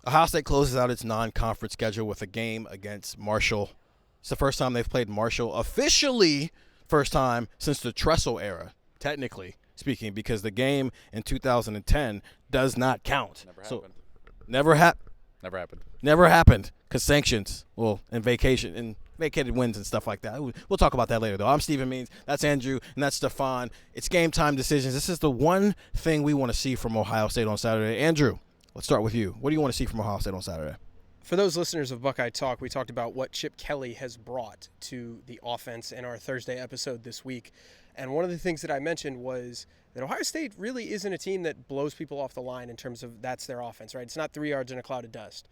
Ohio State closes out its non-conference schedule with a game against Marshall. It's the first time they've played Marshall officially, first time since the Tressel era, technically speaking, because the game in 2010 does not count. Never happened. Never happened. Never happened. Never happened because sanctions, and vacated wins and stuff like that. We'll talk about that later, though. I'm Stephen Means. That's Andrew, and that's Stefan. It's game time decisions. This is the one thing we want to see from Ohio State on Saturday. Andrew, let's start with you. What do you want to see from Ohio State on Saturday? For those listeners of Buckeye Talk, we talked about what Chip Kelly has brought to the offense in our Thursday episode this week. And one of the things that I mentioned was that Ohio State really isn't a team that blows people off the line in terms of that's their offense, right? It's not 3 yards in a cloud of dust.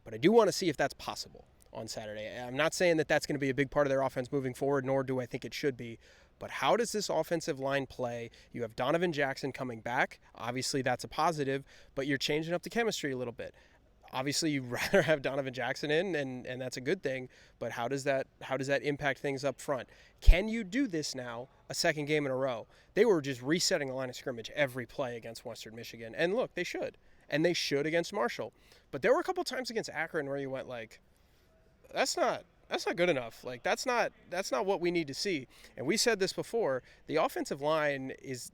But I do want to see if that's possible on Saturday. I'm not saying that that's going to be a big part of their offense moving forward, nor do I think it should be. But how does this offensive line play? You have Donovan Jackson coming back. Obviously, that's a positive, but you're changing up the chemistry a little bit. Obviously, you'd rather have Donovan Jackson in, and that's a good thing. But how does that impact things up front? Can you do this now, a second game in a row? They were just resetting the line of scrimmage every play against Western Michigan. And look, they should. And they should against Marshall. But there were a couple times against Akron where you went like, that's not good enough. Like, that's not what we need to see. And we said this before, the offensive line is,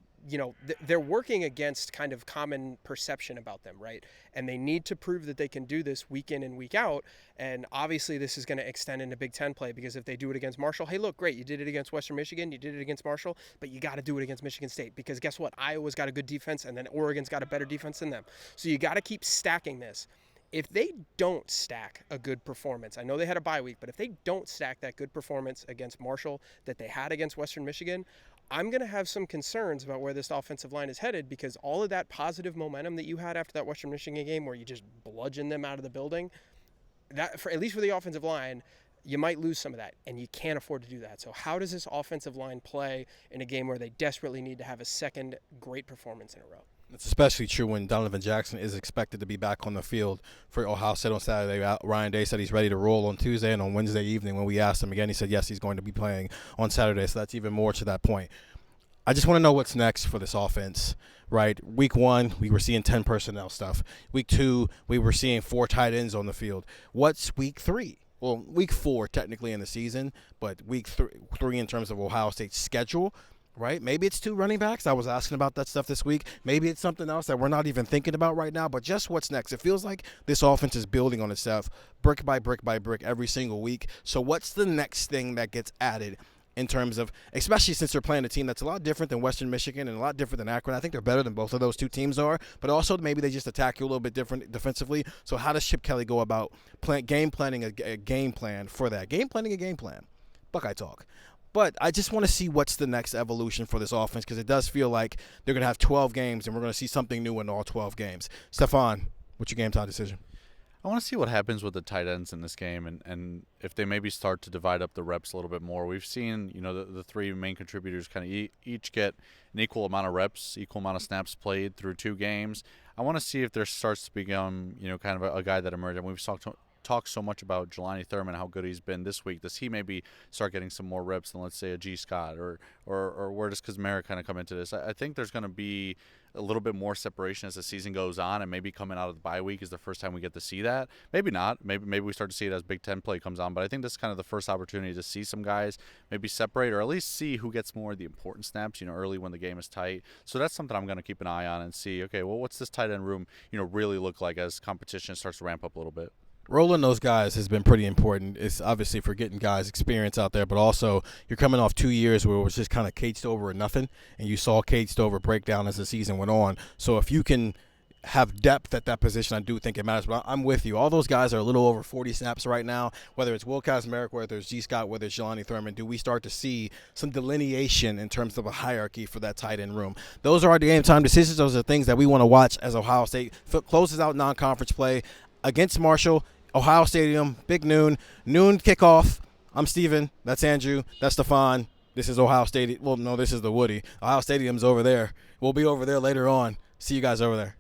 they're working against kind of common perception about them, right? And they need to prove that they can do this week in and week out. And obviously this is going to extend into Big Ten play, because if they do it against Marshall, hey, look, great, you did it against Western Michigan, you did it against Marshall, but you got to do it against Michigan State, because guess what? Iowa's got a good defense, and then Oregon's got a better defense than them. So you got to keep stacking this. If they don't stack a good performance, I know they had a bye week, but if they don't stack that good performance against Marshall that they had against Western Michigan, I'm going to have some concerns about where this offensive line is headed, because all of that positive momentum that you had after that Western Michigan game where you just bludgeoned them out of the building, that, at least for the offensive line, you might lose some of that, and you can't afford to do that. So how does this offensive line play in a game where they desperately need to have a second great performance in a row? It's especially true when Donovan Jackson is expected to be back on the field for Ohio State on Saturday. Ryan Day said he's ready to roll on Tuesday, and on Wednesday evening when we asked him again, he said yes, he's going to be playing on Saturday, so that's even more to that point. I just want to know what's next for this offense, right? Week 1, we were seeing 10 personnel stuff. Week 2, we were seeing 4 tight ends on the field. What's week 3? Well, week 4 technically in the season, but week 3 in terms of Ohio State's schedule, right? Maybe it's 2 running backs. I was asking about that stuff this week. Maybe it's something else that we're not even thinking about right now, but just what's next? It feels like this offense is building on itself brick by brick by brick every single week. So what's the next thing that gets added in terms of, especially since they're playing a team that's a lot different than Western Michigan and a lot different than Akron? I think they're better than both of those two teams are, but also maybe they just attack you a little bit different defensively. So how does Chip Kelly go about game planning a game plan for that? Game planning a game plan. Buckeye Talk. But I just want to see what's the next evolution for this offense, because it does feel like they're going to have 12 games and we're going to see something new in all 12 games. Stefan, what's your game time decision? I want to see what happens with the tight ends in this game, and if they maybe start to divide up the reps a little bit more. We've seen, the 3 main contributors kind of each get an equal amount of reps, equal amount of snaps played through 2 games. I want to see if there starts to become, kind of a guy that emerges. And we've talked so much about Jelani Thurman, how good he's been this week. Does he maybe start getting some more reps than, let's say, a G. Scott, or where does Kazmera kind of come into this? I think there's going to be a little bit more separation as the season goes on, and maybe coming out of the bye week is the first time we get to see that. Maybe not. Maybe we start to see it as Big Ten play comes on, but I think this is kind of the first opportunity to see some guys maybe separate, or at least see who gets more of the important snaps, early when the game is tight. So that's something I'm going to keep an eye on and see, okay, well, what's this tight end room, really look like as competition starts to ramp up a little bit. Rolling those guys has been pretty important. It's obviously for getting guys experience out there, but also you're coming off 2 years where it was just kind of caged over and nothing, and you saw caged over breakdown as the season went on. So if you can have depth at that position, I do think it matters. But I'm with you. All those guys are a little over 40 snaps right now, whether it's Will Kazmarek, whether it's G. Scott, whether it's Jelani Thurman. Do we start to see some delineation in terms of a hierarchy for that tight end room? Those are our game time decisions. Those are things that we want to watch as Ohio State closes out non-conference play against Marshall. Ohio Stadium, big noon kickoff. I'm Steven. That's Andrew. That's Stefan. This is Ohio Stadium. Well, no, this is the Woody. Ohio Stadium's over there. We'll be over there later on. See you guys over there.